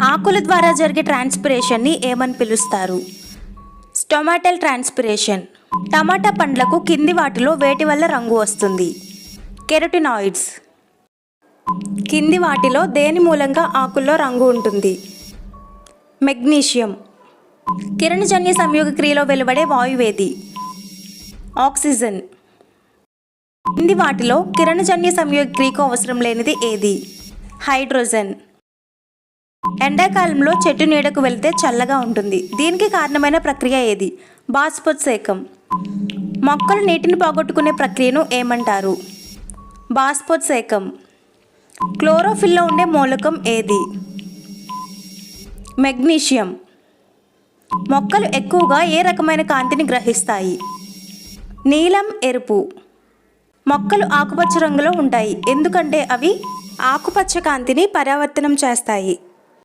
ఆకుల ద్వారా జరిగే ట్రాన్స్పిరేషన్ని ఏమని పిలుస్తారు? Stomatal transpiration. టమాటా పండ్లకు కింది వాటిలో వేటి వల్ల రంగు వస్తుంది? కెరటినాయిడ్స్. కింది వాటిలో దేని మూలంగా ఆకుల్లో రంగు ఉంటుంది? మెగ్నీషియం. కిరణజన్య సంయోగ క్రియలో వెలువడే వాయువేది? ఆక్సిజన్. కింది వాటిలో కిరణజన్య సంయోగ క్రియకు అవసరం లేనిది ఏది? హైడ్రోజన్. ఎండాకాలంలో చెట్టు నీడకు వెళ్తే చల్లగా ఉంటుంది. దీనికి కారణమైన ప్రక్రియ ఏది? బాష్పోత్సేకం. మొక్కలు నీటిని పోగొట్టుకునే ప్రక్రియను ఏమంటారు? బాష్పోత్సేకం. క్లోరోఫిల్లో ఉండే మూలకం ఏది? మెగ్నీషియం. మొక్కలు ఎక్కువగా ఏ రకమైన కాంతిని గ్రహిస్తాయి? నీలం, ఎరుపు. మొక్కలు ఆకుపచ్చ రంగులో ఉంటాయి ఎందుకంటే అవి ఆకుపచ్చ కాంతిని పరావర్తనం చేస్తాయి.